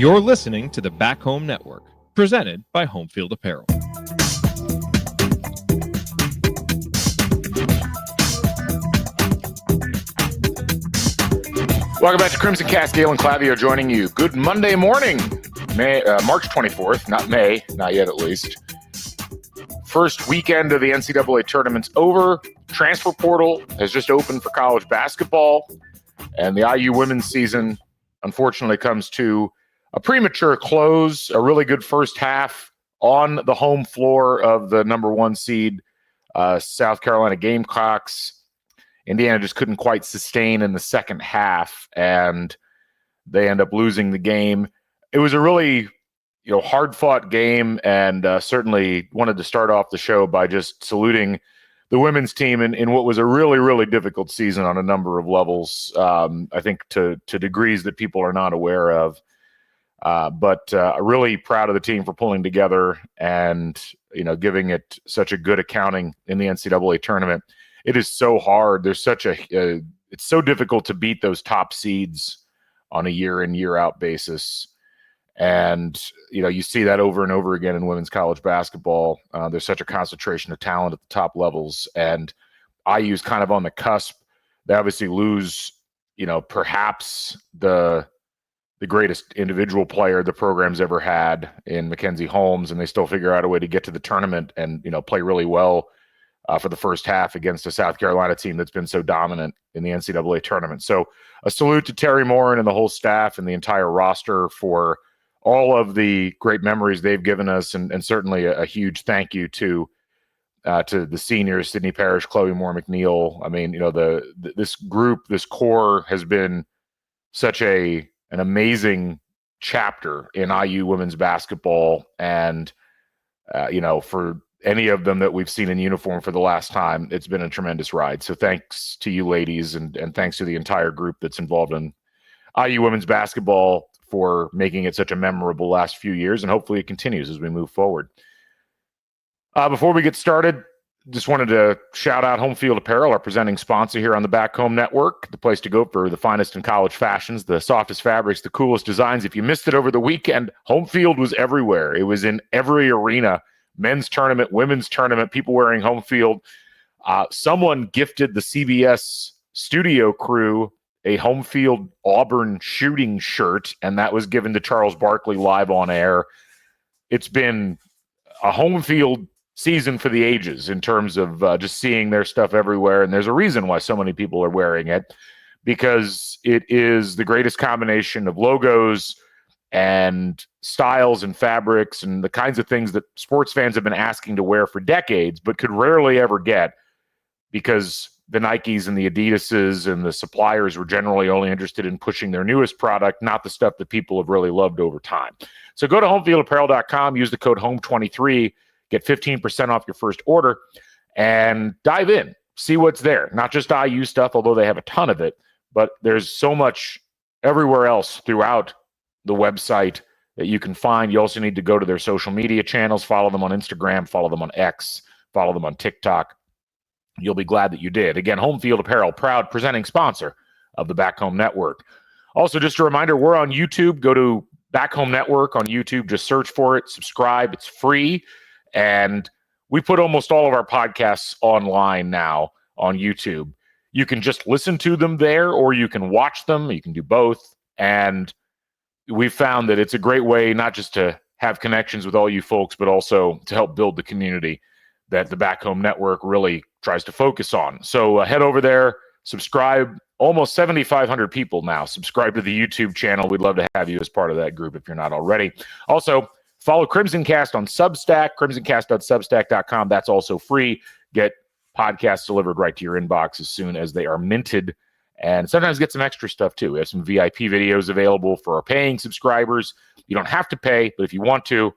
You're listening to the Back Home Network, presented by Homefield Apparel. Welcome back to Crimson Cast. Galen Clavio joining you. Good Monday morning, March 24th, not May, not yet at least. First weekend of the NCAA tournament's over. Transfer portal has just opened for college basketball, and the IU women's season unfortunately comes to a premature close. A really good first half on the home floor of the number one seed South Carolina Gamecocks. Indiana just couldn't quite sustain in the second half, and they end up losing the game. It was a really hard-fought game, and certainly wanted to start off the show by just saluting the women's team in what was a really, really difficult season on a number of levels, I think to degrees that people are not aware of. But really proud of the team for pulling together and giving it such a good accounting in the NCAA tournament. It is so hard. There's such it's so difficult to beat those top seeds on a year in, year out basis. And, you see that over and over again in women's college basketball. There's such a concentration of talent at the top levels, and IU's kind of on the cusp. They obviously lose, perhaps the greatest individual player the program's ever had in Mackenzie Holmes, and they still figure out a way to get to the tournament and, play really well for the first half against a South Carolina team that's been so dominant in the NCAA tournament. So a salute to Terry Morin and the whole staff and the entire roster for all of the great memories they've given us, and certainly a huge thank you to the seniors, Sydney Parrish, Chloe Moore McNeil. I mean, this group, this core has been such an amazing chapter in IU women's basketball, and for any of them that we've seen in uniform for the last time, it's been a tremendous ride. So thanks to you ladies, and thanks to the entire group that's involved in IU women's basketball for making it such a memorable last few years, and hopefully it continues as we move forward. Before we get started, just wanted to shout out Homefield Apparel, our presenting sponsor here on the Back Home Network, the place to go for the finest in college fashions, the softest fabrics, the coolest designs. If you missed it over the weekend, Homefield was everywhere. It was in every arena, men's tournament, women's tournament, people wearing Homefield. Someone gifted the CBS studio crew a Homefield Auburn shooting shirt, and that was given to Charles Barkley live on air. It's been a Homefield season for the ages in terms of just seeing their stuff everywhere, and there's a reason why so many people are wearing it, because it is the greatest combination of logos and styles and fabrics and the kinds of things that sports fans have been asking to wear for decades but could rarely ever get, because the Nikes and the Adidases and the suppliers were generally only interested in pushing their newest product, not the stuff that people have really loved over time. So go to homefieldapparel.com, use the code HOME23, get 15% off your first order, and dive in. See what's there. Not just IU stuff, although they have a ton of it, but there's so much everywhere else throughout the website that you can find. You also need to go to their social media channels, follow them on Instagram, follow them on X, follow them on TikTok. You'll be glad that you did. Again, Homefield Apparel, proud presenting sponsor of the Back Home Network. Also, just a reminder, we're on YouTube. Go to Back Home Network on YouTube. Just search for it. Subscribe. It's free. And we put almost all of our podcasts online now on YouTube. You can just listen to them there, or you can watch them. You can do both. And we've found that it's a great way not just to have connections with all you folks, but also to help build the community that the Back Home Network really tries to focus on. So head over there, subscribe. Almost 7,500 people now subscribe to the YouTube channel. We'd love to have you as part of that group if you're not already. Also, follow Crimson Cast on Substack, crimsoncast.substack.com. That's also free. Get podcasts delivered right to your inbox as soon as they are minted. And sometimes get some extra stuff too. We have some VIP videos available for our paying subscribers. You don't have to pay, but if you want to,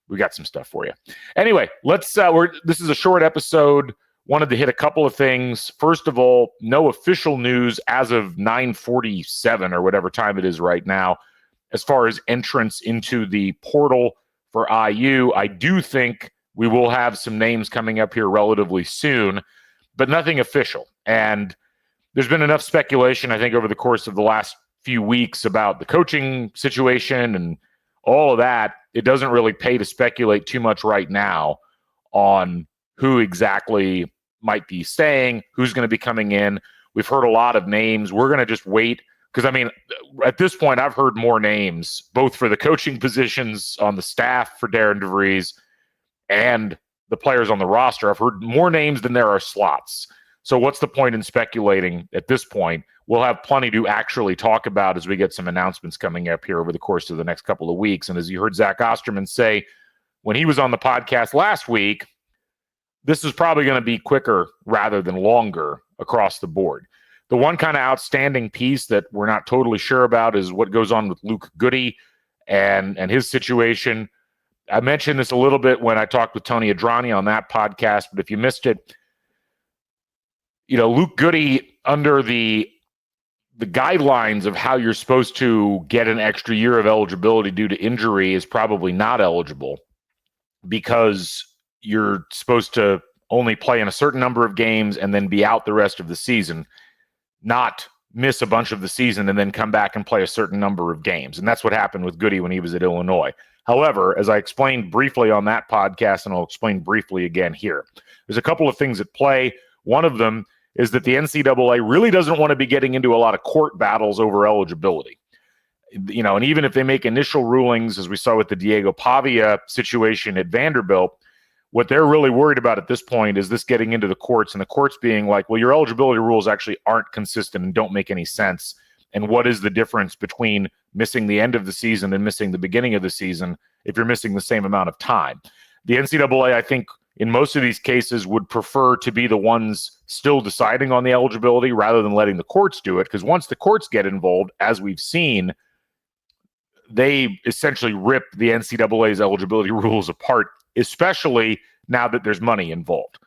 we got some stuff for you. Anyway, this is a short episode. Wanted to hit a couple of things. First of all, no official news as of 9:47 or whatever time it is right now, as far as entrance into the portal for IU. I do think we will have some names coming up here relatively soon, but nothing official. And there's been enough speculation, I think, over the course of the last few weeks about the coaching situation and all of that, it doesn't really pay to speculate too much right now on who exactly might be staying, who's going to be coming in. We've heard a lot of names. We're going to just wait because, I mean, at this point, I've heard more names, both for the coaching positions on the staff for Darren DeVries and the players on the roster. I've heard more names than there are slots. So what's the point in speculating at this point? We'll have plenty to actually talk about as we get some announcements coming up here over the course of the next couple of weeks. And as you heard Zach Osterman say when he was on the podcast last week, this is probably going to be quicker rather than longer across the board. The one kind of outstanding piece that we're not totally sure about is what goes on with Luke Goody and his situation. I mentioned this a little bit when I talked with Tony Adrani on that podcast, but if you missed it, Luke Goody, under the guidelines of how you're supposed to get an extra year of eligibility due to injury, is probably not eligible because you're supposed to only play in a certain number of games and then be out the rest of the season, not miss a bunch of the season and then come back and play a certain number of games. And that's what happened with Goody when he was at Illinois. However, as I explained briefly on that podcast, and I'll explain briefly again here, there's a couple of things at play. One of them is that the NCAA really doesn't want to be getting into a lot of court battles over eligibility. And even if they make initial rulings, as we saw with the Diego Pavia situation at Vanderbilt, what they're really worried about at this point is this getting into the courts and the courts being like, well, your eligibility rules actually aren't consistent and don't make any sense. And what is the difference between missing the end of the season and missing the beginning of the season if you're missing the same amount of time? The NCAA, I think, in most of these cases would prefer to be the ones still deciding on the eligibility rather than letting the courts do it, because once the courts get involved, as we've seen, they essentially rip the NCAA's eligibility rules apart, especially now that there's money involved.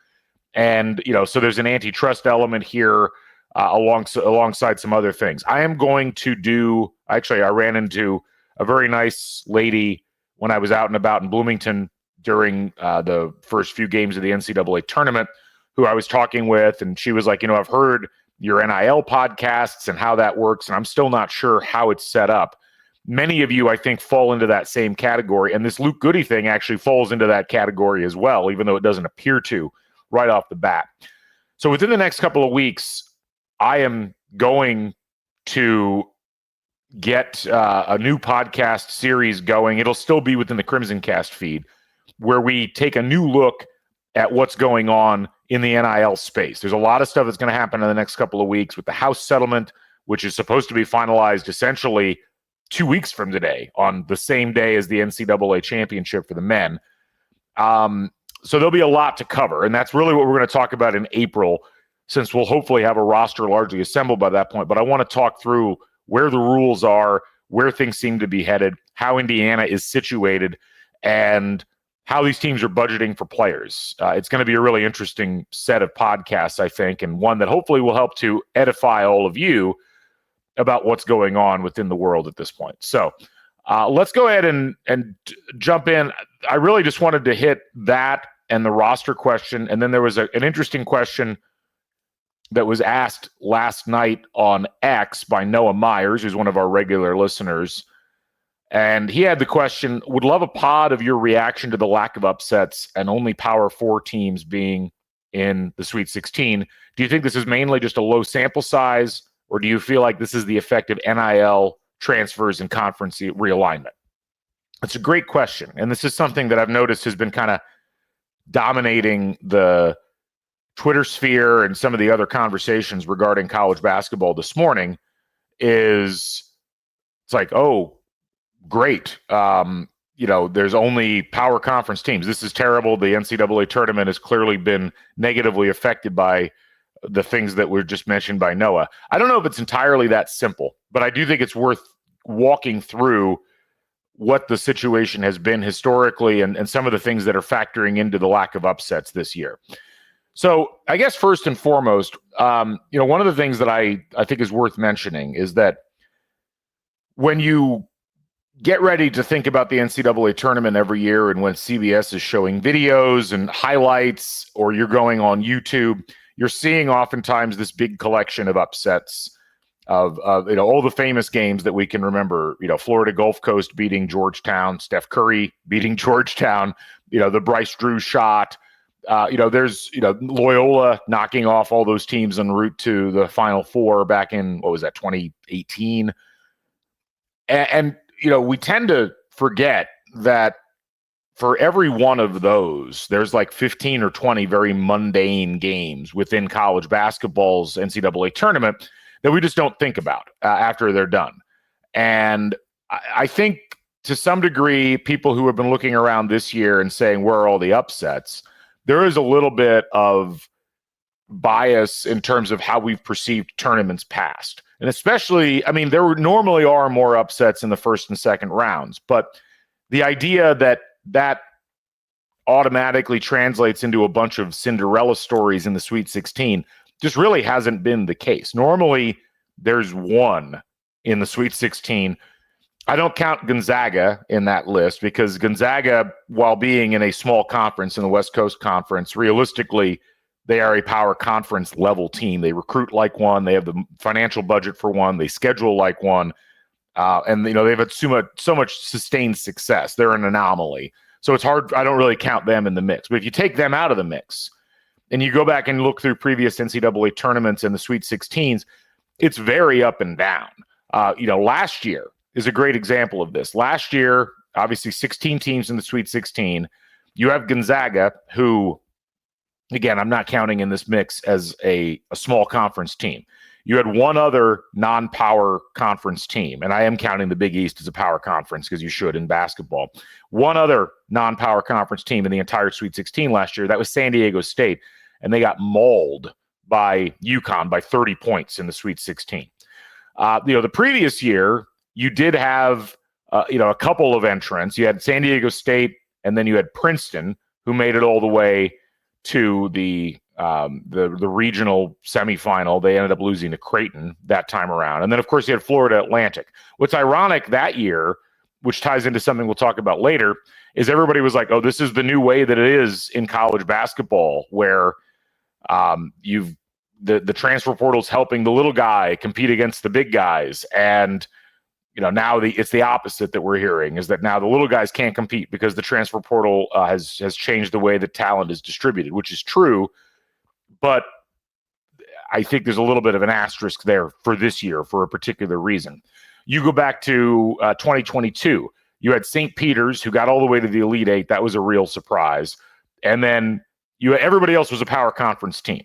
And, so there's an antitrust element here alongside some other things. I am going to I ran into a very nice lady when I was out and about in Bloomington during the first few games of the NCAA tournament, who I was talking with, and she was like, I've heard your NIL podcasts and how that works, and I'm still not sure how it's set up. Many of you, I think, fall into that same category, and this Luke Goody thing actually falls into that category as well, even though it doesn't appear to right off the bat. So within the next couple of weeks, I am going to get a new podcast series going. It'll still be within the Crimson Cast feed, where we take a new look at what's going on in the NIL space. There's a lot of stuff that's going to happen in the next couple of weeks with the House settlement, which is supposed to be finalized essentially 2 weeks from today, on the same day as the NCAA championship for the men. So there'll be a lot to cover, and that's really what we're going to talk about in April, since we'll hopefully have a roster largely assembled by that point. But I want to talk through where the rules are, where things seem to be headed, how Indiana is situated, and how these teams are budgeting for players. It's going to be a really interesting set of podcasts, I think, and one that hopefully will help to edify all of you about what's going on within the world at this point. So let's go ahead and jump in. I really just wanted to hit that and the roster question, and then there was an interesting question that was asked last night on X by Noah Myers, who's one of our regular listeners. And he had the question, would love a pod of your reaction to the lack of upsets and only Power 4 teams being in the Sweet 16. Do you think this is mainly just a low sample size, or do you feel like this is the effect of NIL transfers and conference realignment? It's a great question. And this is something that I've noticed has been kind of dominating the Twitter sphere and some of the other conversations regarding college basketball this morning. It's like, oh, great. There's only power conference teams. This is terrible. The NCAA tournament has clearly been negatively affected by the things that were just mentioned by Noah. I don't know if it's entirely that simple, but I do think it's worth walking through what the situation has been historically and some of the things that are factoring into the lack of upsets this year. So I guess first and foremost, one of the things that I think is worth mentioning is that when you get ready to think about the NCAA tournament every year, and when CBS is showing videos and highlights, or you're going on YouTube, you're seeing oftentimes this big collection of upsets of all the famous games that we can remember. Florida Gulf Coast beating Georgetown, Steph Curry beating Georgetown. The Bryce Drew shot. There's Loyola knocking off all those teams en route to the Final Four back in 2018. And we tend to forget that for every one of those, there's like 15 or 20 very mundane games within college basketball's NCAA tournament that we just don't think about after they're done. And I think to some degree, people who have been looking around this year and saying, where are all the upsets? There is a little bit of bias in terms of how we've perceived tournaments past. And especially, there normally are more upsets in the first and second rounds, but the idea that automatically translates into a bunch of Cinderella stories in the Sweet 16 just really hasn't been the case. Normally, there's one in the Sweet 16. I don't count Gonzaga in that list because Gonzaga, while being in a small conference in the West Coast Conference, realistically, they are a power conference level team. They recruit like one. They have the financial budget for one. They schedule like one. And they've had so much sustained success. They're an anomaly. So it's hard. I don't really count them in the mix. But if you take them out of the mix and you go back and look through previous NCAA tournaments and the Sweet 16s, it's very up and down. Last year is a great example of this. Last year, obviously 16 teams in the Sweet 16. You have Gonzaga, who, again, I'm not counting in this mix as a small conference team. You had one other non-power conference team, and I am counting the Big East as a power conference because you should in basketball. One other non-power conference team in the entire Sweet 16 last year, that was San Diego State, and they got mauled by UConn by 30 points in the Sweet 16. The previous year, you did have a couple of entrants. You had San Diego State, and then you had Princeton, who made it all the way to the regional semifinal. They ended up losing to Creighton that time around. And then, of course, you had Florida Atlantic. What's ironic that year, which ties into something we'll talk about later, is everybody was like, oh, this is the new way that it is in college basketball, where the transfer portal's helping the little guy compete against the big guys. And now it's the opposite that we're hearing, is that now the little guys can't compete because the transfer portal has changed the way that talent is distributed, which is true. But I think there's a little bit of an asterisk there for this year for a particular reason. You go back to 2022, you had St. Peter's, who got all the way to the Elite Eight. That was a real surprise. And then everybody else was a power conference team.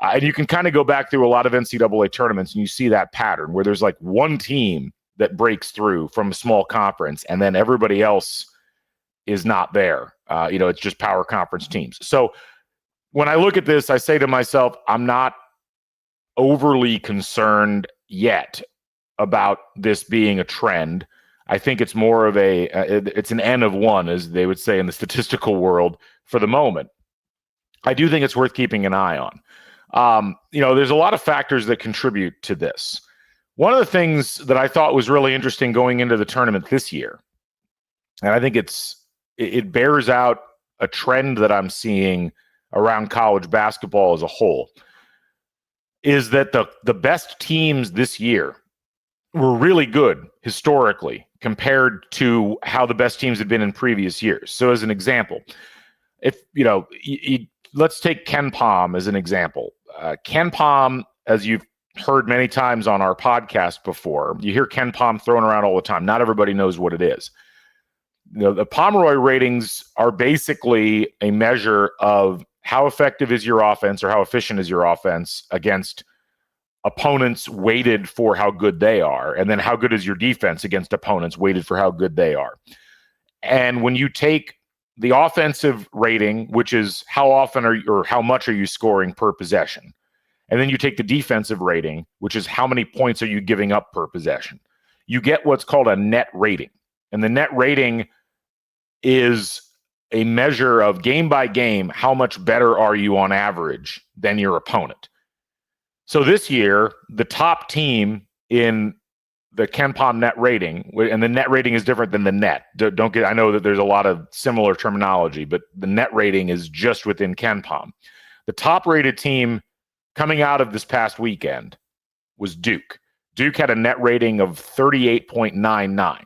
And you can kind of go back through a lot of NCAA tournaments and you see that pattern where there's like one team that breaks through from a small conference and then everybody else is not there. It's just power conference teams. So when I look at this, I say to myself, I'm not overly concerned yet about this being a trend. I think it's more of it's an N of one, as they would say in the statistical world for the moment. I do think it's worth keeping an eye on. There's a lot of factors that contribute to this. One of the things that I thought was really interesting going into the tournament this year, and I think it bears out a trend that I'm seeing around college basketball as a whole, is that the best teams this year were really good historically compared to how the best teams had been in previous years. So as an example, if let's take Ken Pom as an example. Ken Pom, as you've heard many times on our podcast before, you hear Ken Pom thrown around all the time. Not everybody knows what it is. The Pomeroy ratings are basically a measure of how effective is your offense or how efficient is your offense against opponents weighted for how good they are. And then how good is your defense against opponents weighted for how good they are. And when you take the offensive rating, which is how often or how much are you scoring per possession, and then you take the defensive rating, which is how many points are you giving up per possession, you get what's called a net rating. And the net rating is a measure of game by game, how much better are you on average than your opponent. So this year, the top team in the Ken Pom net rating, and the net rating is different than the net. I know that there's a lot of similar terminology, but the net rating is just within Ken Pom. The top rated team coming out of this past weekend was Duke. Duke had a net rating of 38.99.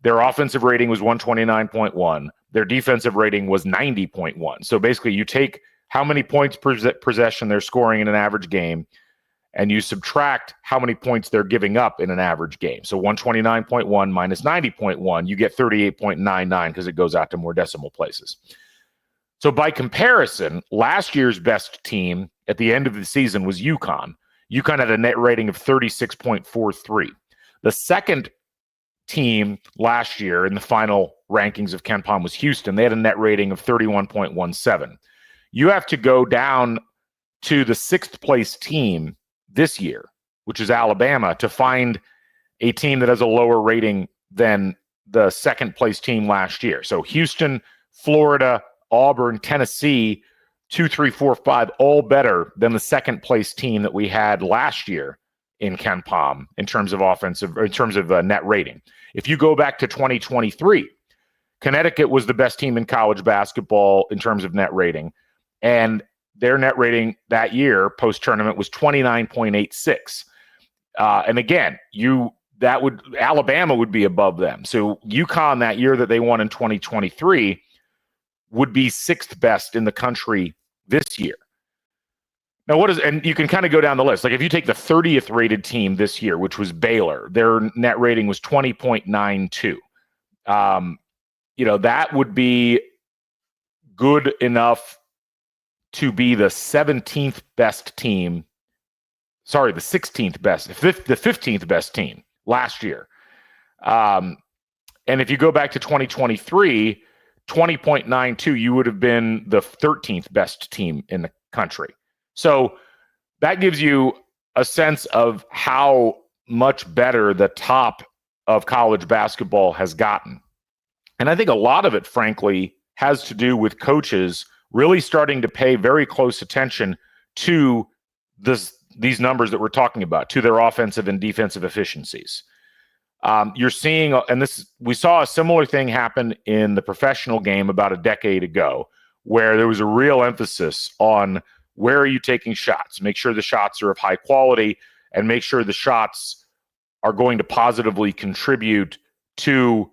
Their offensive rating was 129.1. Their defensive rating was 90.1. So basically, you take how many points per possession they're scoring in an average game, and you subtract how many points they're giving up in an average game. So 129.1 minus 90.1, you get 38.99 because it goes out to more decimal places. So by comparison, last year's best team at the end of the season was UConn. UConn had a net rating of 36.43. The second team last year in the final rankings of KenPom was Houston. They had a net rating of 31.17. You have to go down to the sixth place team this year, which is Alabama, to find a team that has a lower rating than the second place team last year. So Houston, Florida, Auburn, Tennessee, 2, 3, 4, 5, all better than the second place team that we had last year in KenPom in terms of net rating. If you go back to 2023, Connecticut was the best team in college basketball in terms of net rating, and their net rating that year post-tournament was 29.86. And again, Alabama would be above them. So UConn that year that they won in 2023 would be sixth best in the country this year. Now, and you can kind of go down the list. Like if you take the 30th rated team this year, which was Baylor, their net rating was 20.92. That would be good enough to be the 17th best team. Sorry, the 16th best, the 15th best team last year. And if you go back to 2023, 20.92, you would have been the 13th best team in the country. So that gives you a sense of how much better the top of college basketball has gotten. And I think a lot of it, frankly, has to do with coaches really starting to pay very close attention to these numbers that we're talking about, to their offensive and defensive efficiencies. You're seeing, we saw a similar thing happen in the professional game about a decade ago, where there was a real emphasis on where are you taking shots, make sure the shots are of high quality, and make sure the shots are going to positively contribute to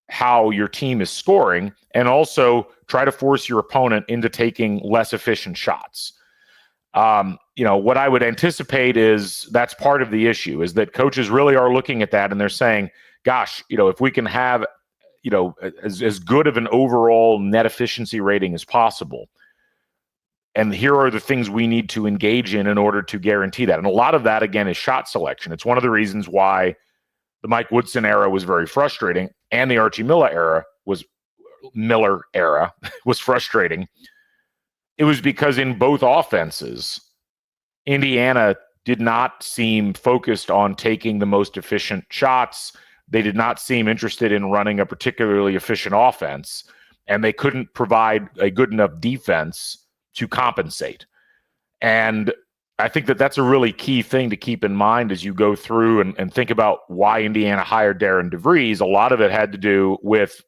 how your team is scoring, and also try to force your opponent into taking less efficient shots. What I would anticipate is that's part of the issue, is that coaches really are looking at that and they're saying, gosh, if we can have, as good of an overall net efficiency rating as possible, and here are the things we need to engage in order to guarantee that. And a lot of that, again, is shot selection. It's one of the reasons why the Mike Woodson era was very frustrating and the Archie Miller era was frustrating. It was because in both offenses, Indiana did not seem focused on taking the most efficient shots. They did not seem interested in running a particularly efficient offense, and they couldn't provide a good enough defense to compensate. And I think that that's a really key thing to keep in mind as you go through and think about why Indiana hired Darren DeVries. A lot of it had to do with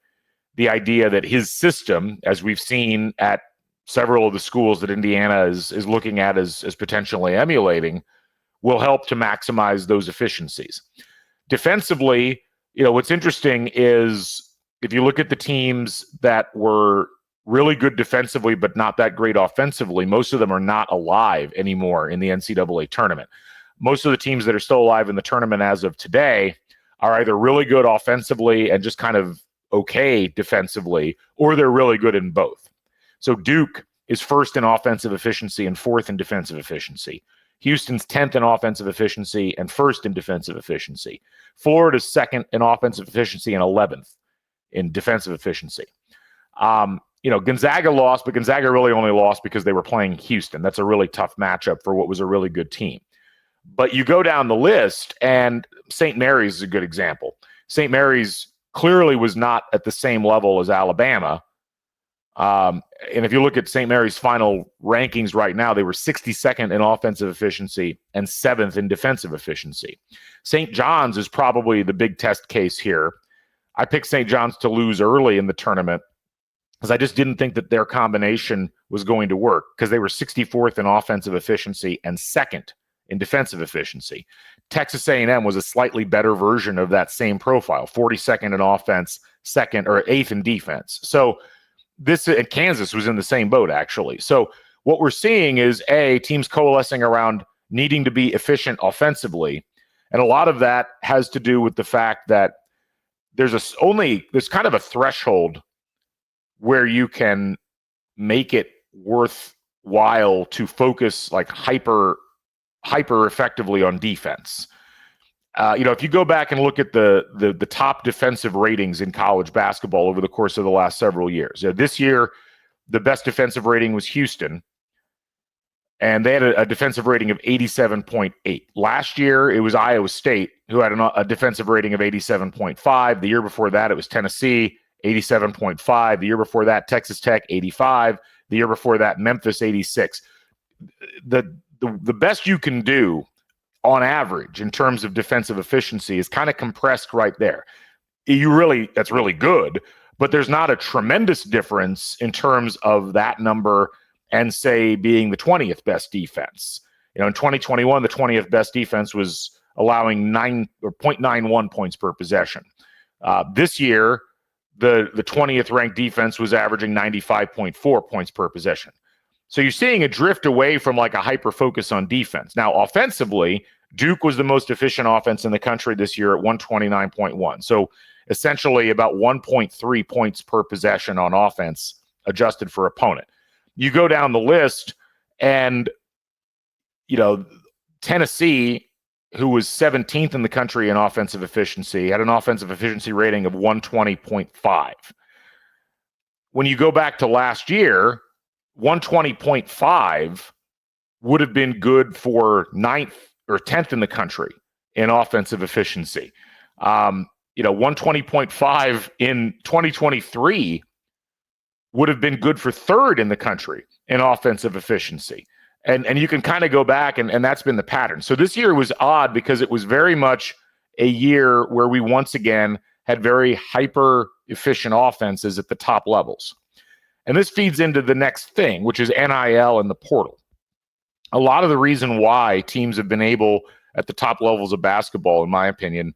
the idea that his system, as we've seen at several of the schools that Indiana is looking at as potentially emulating, will help to maximize those efficiencies. Defensively, what's interesting is if you look at the teams that were really good defensively but not that great offensively, most of them are not alive anymore in the NCAA tournament. Most of the teams that are still alive in the tournament as of today are either really good offensively and just kind of okay defensively, or they're really good in both. So Duke is first in offensive efficiency and fourth in defensive efficiency. Houston's 10th in offensive efficiency and first in defensive efficiency. Florida's second in offensive efficiency and 11th in defensive efficiency. Gonzaga lost, but Gonzaga really only lost because they were playing Houston. That's a really tough matchup for what was a really good team. But you go down the list, and St. Mary's is a good example. St. Mary's clearly was not at the same level as Alabama. And if you look at St. Mary's final rankings right now, they were 62nd in offensive efficiency and 7th in defensive efficiency. St. John's is probably the big test case here. I picked St. John's to lose early in the tournament because I just didn't think that their combination was going to work, because they were 64th in offensive efficiency and 2nd in defensive efficiency. Texas A&M was a slightly better version of that same profile, 42nd in offense, second or eighth in defense. So Kansas was in the same boat, actually. So what we're seeing is teams coalescing around needing to be efficient offensively. And a lot of that has to do with the fact that there's kind of a threshold where you can make it worthwhile to focus like hyper effectively on defense. If you go back and look at the top defensive ratings in college basketball over the course of the last several years, this year the best defensive rating was Houston, and they had a defensive rating of 87.8. Last year it was Iowa State, who had a defensive rating of 87.5. The year before that it was Tennessee, 87.5. The year before that Texas Tech, 85. The year before that Memphis, 86. The best you can do on average in terms of defensive efficiency is kind of compressed right there. That's really good, but there's not a tremendous difference in terms of that number and say being the 20th best defense. In 2021, the 20th best defense was allowing 0.91 points per possession. This year, the 20th ranked defense was averaging 95.4 points per possession. So you're seeing a drift away from like a hyper focus on defense. Now, offensively, Duke was the most efficient offense in the country this year at 129.1. So essentially about 1.3 points per possession on offense adjusted for opponent. You go down the list and, Tennessee, who was 17th in the country in offensive efficiency, had an offensive efficiency rating of 120.5. When you go back to last year, 120.5 would have been good for 9th or 10th in the country in offensive efficiency. 120.5 in 2023 would have been good for 3rd in the country in offensive efficiency. And you can kind of go back, and that's been the pattern. So this year was odd because it was very much a year where we once again had very hyper efficient offenses at the top levels. And this feeds into the next thing, which is NIL and the portal. A lot of the reason why teams have been able at the top levels of basketball, in my opinion,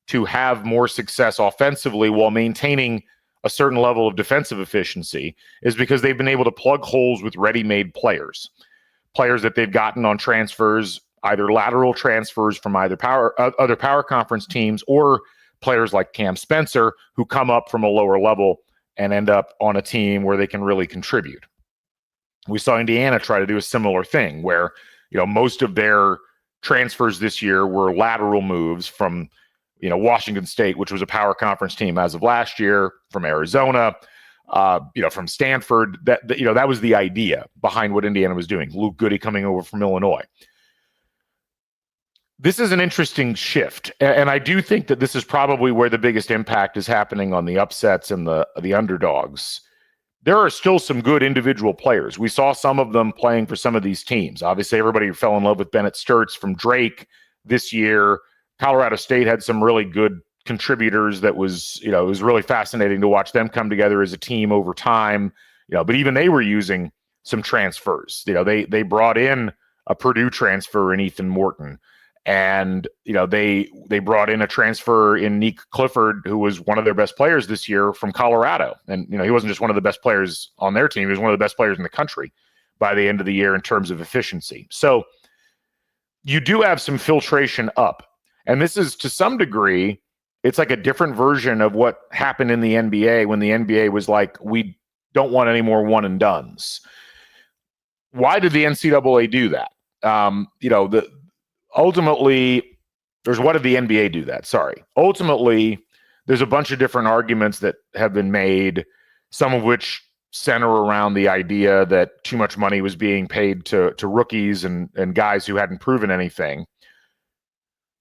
to have more success offensively while maintaining a certain level of defensive efficiency is because they've been able to plug holes with ready-made players that they've gotten on transfers, either lateral transfers from other power conference teams, or players like Cam Spencer who come up from a lower level and end up on a team where they can really contribute. We saw Indiana try to do a similar thing where, most of their transfers this year were lateral moves from, Washington State, which was a power conference team as of last year, from Arizona, from Stanford. That was the idea behind what Indiana was doing. Luke Goody coming over from Illinois. This is an interesting shift, and I do think that this is probably where the biggest impact is happening on the upsets and the underdogs. There are still some good individual players. We saw some of them playing for some of these teams. Obviously, everybody fell in love with Bennett Sturts from Drake this year. Colorado State had some really good contributors that was, it was really fascinating to watch them come together as a team over time. But even they were using some transfers. They brought in a Purdue transfer in Ethan Morton. And, they brought in a transfer in Nick Clifford, who was one of their best players this year from Colorado. And, he wasn't just one of the best players on their team. He was one of the best players in the country by the end of the year in terms of efficiency. So you do have some filtration up. And this is, to some degree, it's like a different version of what happened in the NBA when the NBA was like, we don't want any more one and dones. Why did the NCAA do that? Ultimately, what did the NBA do that? Sorry. Ultimately, there's a bunch of different arguments that have been made, some of which center around the idea that too much money was being paid to rookies and guys who hadn't proven anything.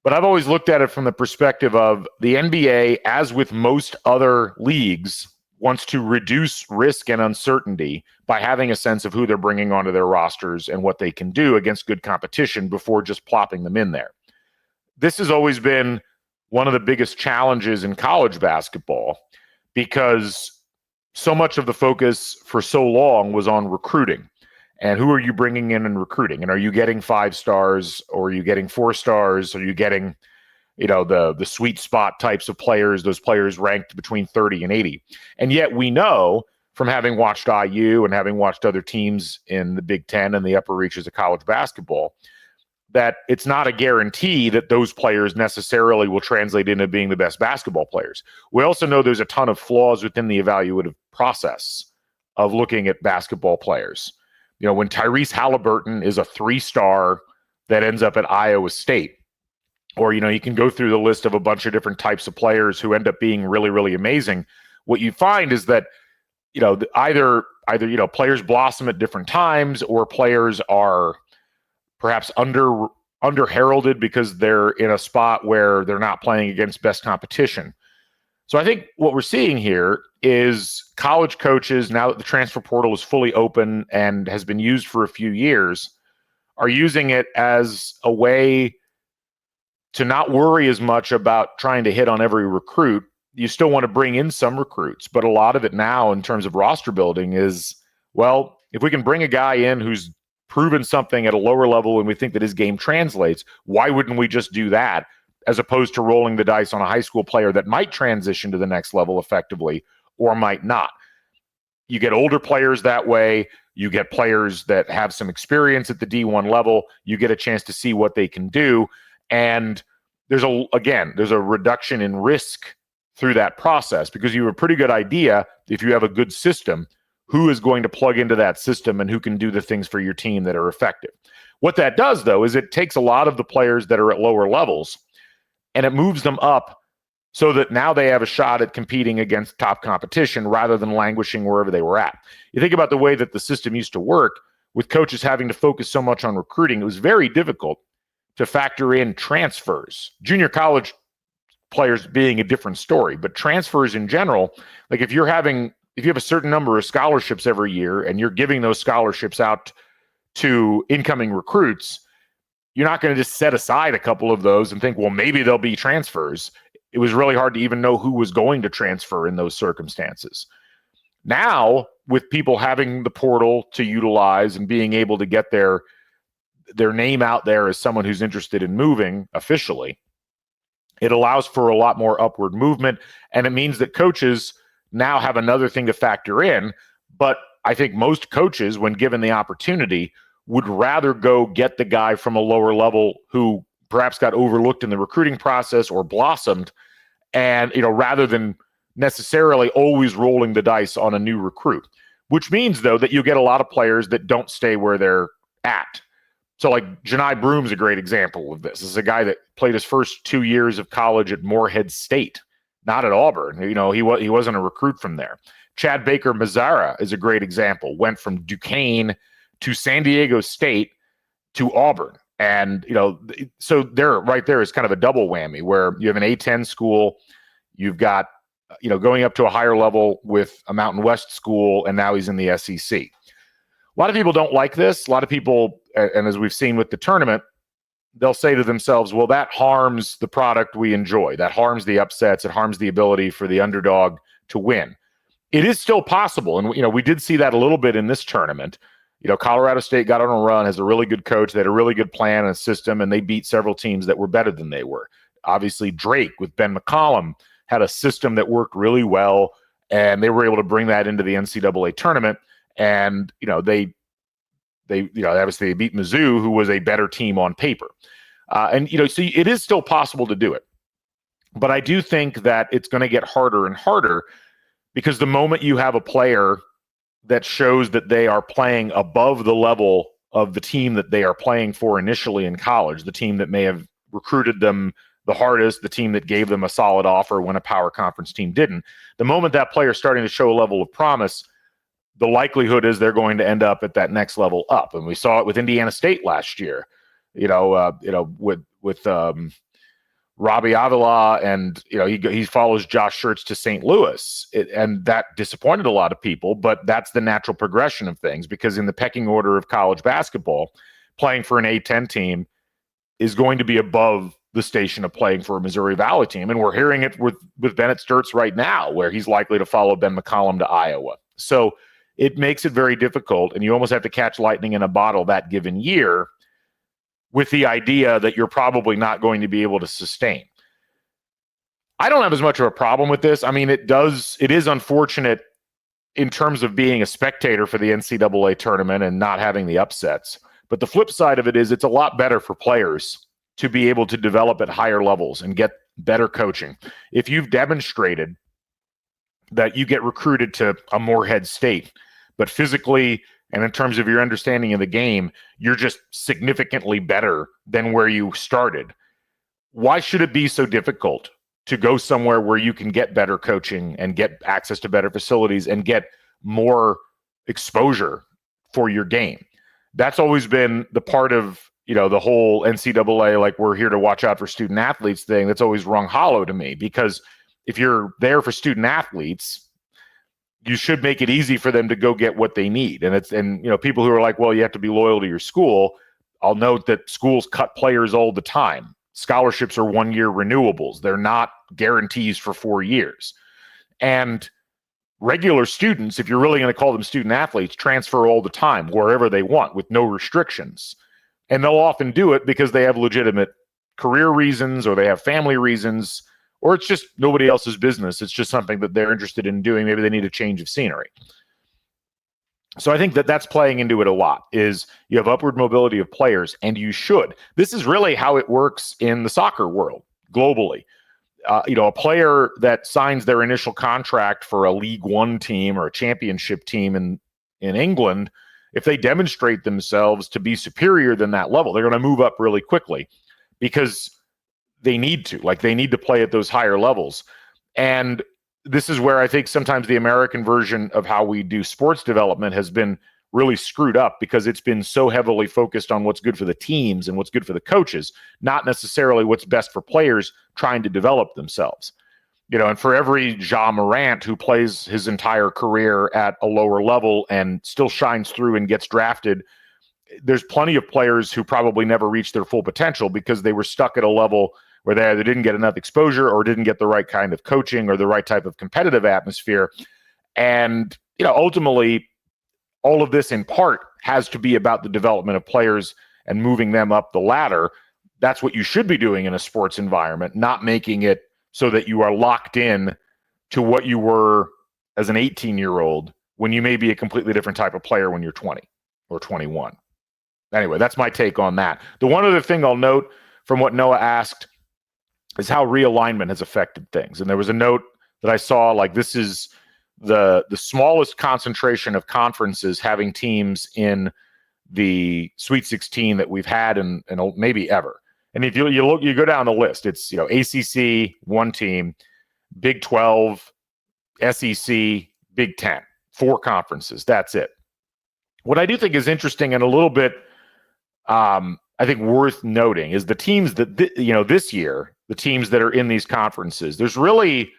But I've always looked at it from the perspective of the NBA, as with most other leagues, wants to reduce risk and uncertainty by having a sense of who they're bringing onto their rosters and what they can do against good competition before just plopping them in there. This has always been one of the biggest challenges in college basketball because so much of the focus for so long was on recruiting. And who are you bringing in and recruiting? And are you getting 5 stars, or are you getting 4 stars? Are you getting, the sweet spot types of players, those players ranked between 30 and 80? And yet we know from having watched IU and having watched other teams in the Big Ten and the upper reaches of college basketball, that it's not a guarantee that those players necessarily will translate into being the best basketball players. We also know there's a ton of flaws within the evaluative process of looking at basketball players. When Tyrese Halliburton is a 3-star that ends up at Iowa State, or, you can go through the list of a bunch of different types of players who end up being really, really amazing. What you find is that, either players blossom at different times, or players are perhaps under heralded because they're in a spot where they're not playing against best competition. So I think what we're seeing here is college coaches, now that the transfer portal is fully open and has been used for a few years, are using it as a way to not worry as much about trying to hit on every recruit. You still want to bring in some recruits, but a lot of it now in terms of roster building is, well, if we can bring a guy in who's proven something at a lower level and we think that his game translates, why wouldn't we just do that, as opposed to rolling the dice on a high school player that might transition to the next level effectively or might not? You get older players that way. You get players that have some experience at the D1 level. You get a chance to see what they can do. And there's a reduction in risk through that process, because you have a pretty good idea, if you have a good system, who is going to plug into that system and who can do the things for your team that are effective. What that does, though, is it takes a lot of the players that are at lower levels and it moves them up so that now they have a shot at competing against top competition rather than languishing wherever they were at. You think about the way that the system used to work, with coaches having to focus so much on recruiting, it was very difficult to factor in transfers. Junior college players being a different story, but transfers in general, like if you have a certain number of scholarships every year and you're giving those scholarships out to incoming recruits, you're not going to just set aside a couple of those and think, well, maybe there'll be transfers. It was really hard to even know who was going to transfer in those circumstances. Now, with people having the portal to utilize and being able to get their name out there as someone who's interested in moving officially, it allows for a lot more upward movement, and it means that coaches now have another thing to factor in. But I think most coaches, when given the opportunity, would rather go get the guy from a lower level who perhaps got overlooked in the recruiting process or blossomed, and rather than necessarily always rolling the dice on a new recruit, which means, though, that you get a lot of players that don't stay where they're at. So like Janai Broom's a great example of this. This is a guy that played his first 2 years of college at Morehead State, not at Auburn. He wasn't a recruit from there. Chad Baker Mazzara is a great example. Went from Duquesne to San Diego State to Auburn. And, so there, right there is kind of a double whammy where you have an A-10 school, you've got, going up to a higher level with a Mountain West school, and now he's in the SEC. A lot of people don't like this. A lot of people, and as we've seen with the tournament, they'll say to themselves, well, that harms the product we enjoy. That harms the upsets. It harms the ability for the underdog to win. It is still possible. And, we did see that a little bit in this tournament. Colorado State got on a run, has a really good coach. They had a really good plan and a system, and they beat several teams that were better than they were. Obviously, Drake with Ben McCollum had a system that worked really well, and they were able to bring that into the NCAA tournament. And, they obviously they beat Mizzou, who was a better team on paper. So it is still possible to do it. But I do think that it's going to get harder and harder, because the moment you have a player that shows that they are playing above the level of the team that they are playing for initially in college, the team that may have recruited them the hardest, the team that gave them a solid offer when a power conference team didn't, the moment that player is starting to show a level of promise, the likelihood is they're going to end up at that next level up. And we saw it with Indiana State last year, with Robbie Avila, and he follows Josh Schertz to St. Louis, and that disappointed a lot of people. But that's the natural progression of things, because in the pecking order of college basketball, playing for an A-10 team is going to be above the station of playing for a Missouri Valley team, and we're hearing it with Bennett Sturtz right now, where he's likely to follow Ben McCollum to Iowa. So it makes it very difficult, and you almost have to catch lightning in a bottle that given year with the idea that you're probably not going to be able to sustain. I don't have as much of a problem with this. I mean, it is unfortunate in terms of being a spectator for the NCAA tournament and not having the upsets. But the flip side of it is it's a lot better for players to be able to develop at higher levels and get better coaching. If you've demonstrated that you get recruited to a Moorhead State, but physically and in terms of your understanding of the game, you're just significantly better than where you started, why should it be so difficult to go somewhere where you can get better coaching and get access to better facilities and get more exposure for your game? That's always been the part of, the whole NCAA, like, we're here to watch out for student athletes thing. That's always rung hollow to me, because if you're there for student athletes, you should make it easy for them to go get what they need. And people who are like, well, you have to be loyal to your school. I'll note that schools cut players all the time. Scholarships are 1-year renewables. They're not guarantees for 4 years. And regular students, if you're really going to call them student athletes, transfer all the time, wherever they want, with no restrictions. And they'll often do it because they have legitimate career reasons, or they have family reasons, or it's just nobody else's business. It's just something that they're interested in doing. Maybe they need a change of scenery. So I think that that's playing into it a lot, is you have upward mobility of players, and you should. This is really how it works in the soccer world globally. A player that signs their initial contract for a League One team or a championship team in England, if they demonstrate themselves to be superior than that level, they're going to move up really quickly, because they need to. Like, they need to play at those higher levels. And this is where I think sometimes the American version of how we do sports development has been really screwed up, because it's been so heavily focused on what's good for the teams and what's good for the coaches, not necessarily what's best for players trying to develop themselves. And for every Ja Morant who plays his entire career at a lower level and still shines through and gets drafted, there's plenty of players who probably never reached their full potential because they were stuck at a level where they either didn't get enough exposure or didn't get the right kind of coaching or the right type of competitive atmosphere. And, ultimately, all of this in part has to be about the development of players and moving them up the ladder. That's what you should be doing in a sports environment, not making it so that you are locked in to what you were as an 18-year-old when you may be a completely different type of player when you're 20 or 21. Anyway, that's my take on that. The one other thing I'll note from what Noah asked is how realignment has affected things. And there was a note that I saw, like, this is the smallest concentration of conferences having teams in the Sweet 16 that we've had in maybe ever. And if you look, you go down the list, it's, ACC, one team, Big 12, SEC, Big 10, 4 conferences. That's it. What I do think is interesting and a little bit, I think, worth noting is the teams that, this year, the teams that are in these conferences, there's really,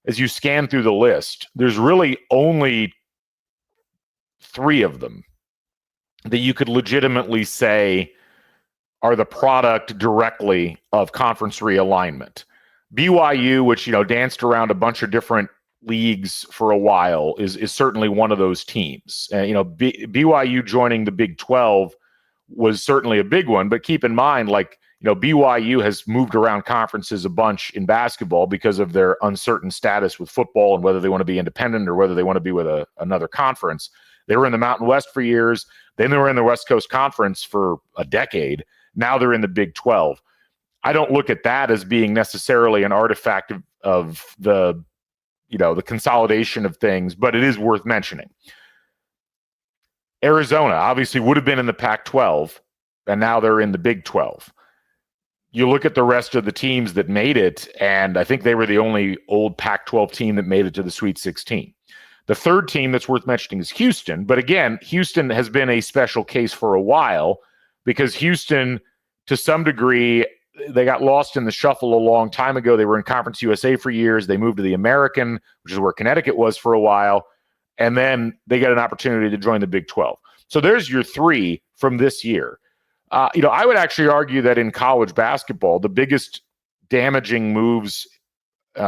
as you scan through the list, there's really only 3 of them that you could legitimately say are the product directly of conference realignment. BYU, which, danced around a bunch of different leagues for a while, is certainly one of those teams. BYU joining the Big 12 was certainly a big one, but keep in mind, BYU has moved around conferences a bunch in basketball because of their uncertain status with football and whether they want to be independent or whether they want to be with another conference. They were in the Mountain West for years. Then they were in the West Coast Conference for a decade. Now they're in the Big 12. I don't look at that as being necessarily an artifact of the consolidation of things, but it is worth mentioning. Arizona obviously would have been in the Pac-12, and now they're in the Big 12. You look at the rest of the teams that made it, and I think they were the only old Pac-12 team that made it to the Sweet 16. The third team that's worth mentioning is Houston. But again, Houston has been a special case for a while because Houston, to some degree, they got lost in the shuffle a long time ago. They were in Conference USA for years. They moved to the American, which is where Connecticut was for a while. And then they get an opportunity to join the Big 12. So there's your 3 from this year. I would actually argue that in college basketball, the biggest damaging moves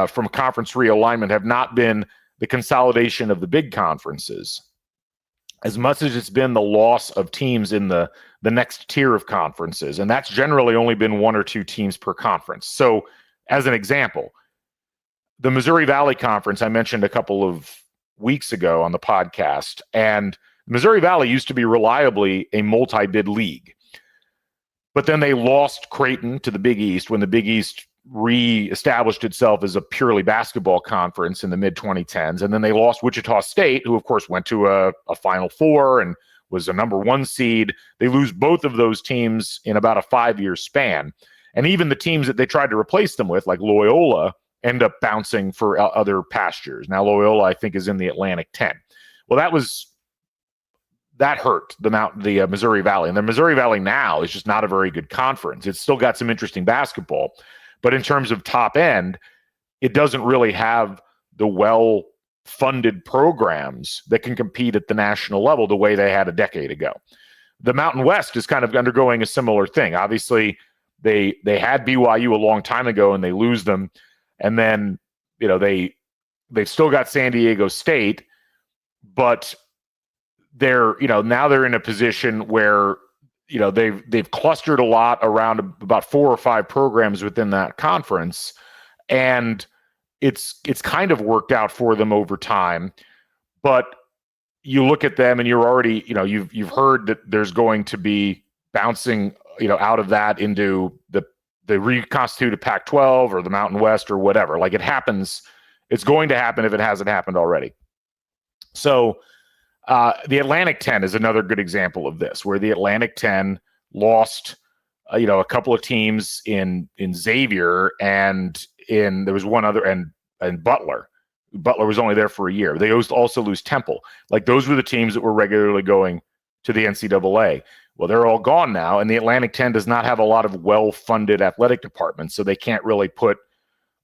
from conference realignment have not been the consolidation of the big conferences. as much as it's been the loss of teams in the next tier of conferences. And that's generally only been 1 or 2 teams per conference. So as an example, the Missouri Valley Conference, I mentioned a couple of weeks ago on the podcast, and Missouri Valley used to be reliably a multi-bid league. But then they lost Creighton to the Big East when the Big East re-established itself as a purely basketball conference in the mid-2010s. And then they lost Wichita State, who, of course, went to a Final Four and was a number 1 seed. They lose both of those teams in about a 5-year span. And even the teams that they tried to replace them with, like Loyola, end up bouncing for other pastures. Now, Loyola, I think, is in the Atlantic 10. Well, that hurt the Missouri Valley. And the Missouri Valley now is just not a very good conference. It's still got some interesting basketball. But in terms of top end, it doesn't really have the well-funded programs that can compete at the national level the way they had a decade ago. The Mountain West is kind of undergoing a similar thing. Obviously, they had BYU a long time ago and they lose them. And then, they've still got San Diego State, but now they're in a position where they've clustered a lot around about 4 or 5 programs within that conference, and it's kind of worked out for them over time. But you look at them and you're already, you've heard that there's going to be bouncing, out of that into the reconstituted Pac-12 or the Mountain West or whatever. Like, it happens. It's going to happen if it hasn't happened already. So the Atlantic 10 is another good example of this, where the Atlantic 10 lost, a couple of teams in Xavier and there was one other, and Butler. Butler was only there for a year. They also lose Temple. Like, those were the teams that were regularly going to the NCAA. Well, they're all gone now, and the Atlantic 10 does not have a lot of well-funded athletic departments, so they can't really put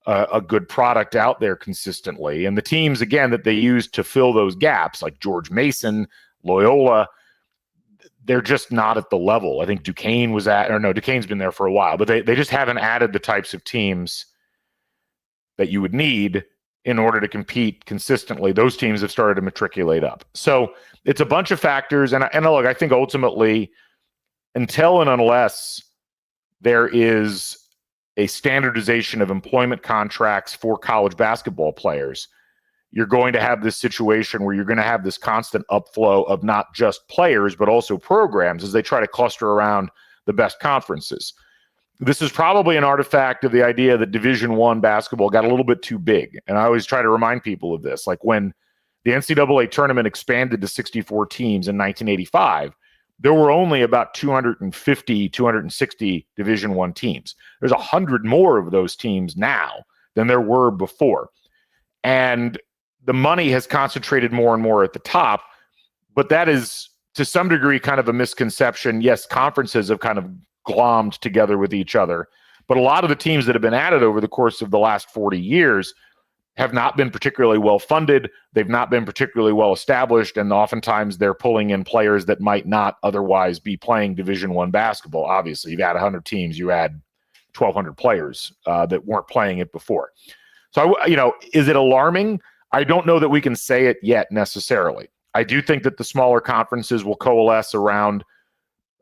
a good product out there consistently. And the teams, again, that they use to fill those gaps, like George Mason, Loyola, they're just not at the level. I think Duquesne's been there for a while, but they just haven't added the types of teams that you would need in order to compete consistently. Those teams have started to matriculate up. So it's a bunch of factors. And look, I think ultimately, until and unless there is a standardization of employment contracts for college basketball players, you're going to have this situation where you're going to have this constant upflow of not just players, but also programs as they try to cluster around the best conferences. This is probably an artifact of the idea that Division I basketball got a little bit too big. And I always try to remind people of this. Like, when the NCAA tournament expanded to 64 teams in 1985, there were only about 250, 260 Division I teams. There's 100 more of those teams now than there were before. And the money has concentrated more and more at the top, but that is, to some degree, kind of a misconception. Yes, conferences have kind of glommed together with each other, but a lot of the teams that have been added over the course of the last 40 years have not been particularly well funded. They've not been particularly well established, and oftentimes they're pulling in players that might not otherwise be playing Division I basketball. Obviously, you've add 100 teams, you add 1,200 players that weren't playing it before. So, is it alarming? I don't know that we can say it yet necessarily. I do think that the smaller conferences will coalesce around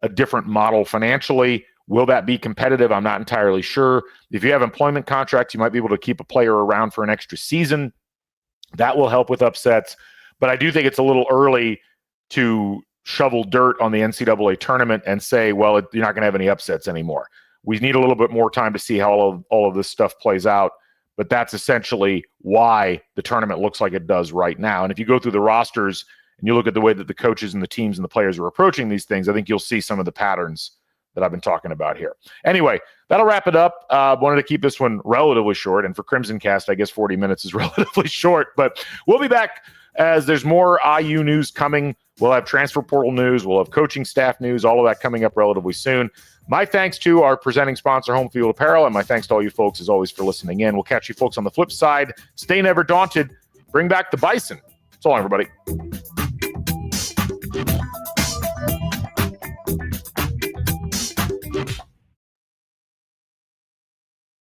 a different model financially. Will that be competitive? I'm not entirely sure. If you have employment contracts, you might be able to keep a player around for an extra season. That will help with upsets. But I do think it's a little early to shovel dirt on the NCAA tournament and say, well, you're not going to have any upsets anymore. We need a little bit more time to see how all of this stuff plays out. But that's essentially why the tournament looks like it does right now. And if you go through the rosters and you look at the way that the coaches and the teams and the players are approaching these things, I think you'll see some of the patterns that I've been talking about here. Anyway, that'll wrap it up. Wanted to keep this one relatively short. And for Crimson Cast, I guess 40 minutes is relatively short. But we'll be back as there's more IU news coming. We'll have transfer portal news. We'll have coaching staff news. All of that coming up relatively soon. My thanks to our presenting sponsor, Homefield Apparel, and my thanks to all you folks, as always, for listening in. We'll catch you folks on the flip side. Stay never daunted. Bring back the Bison. So long, everybody.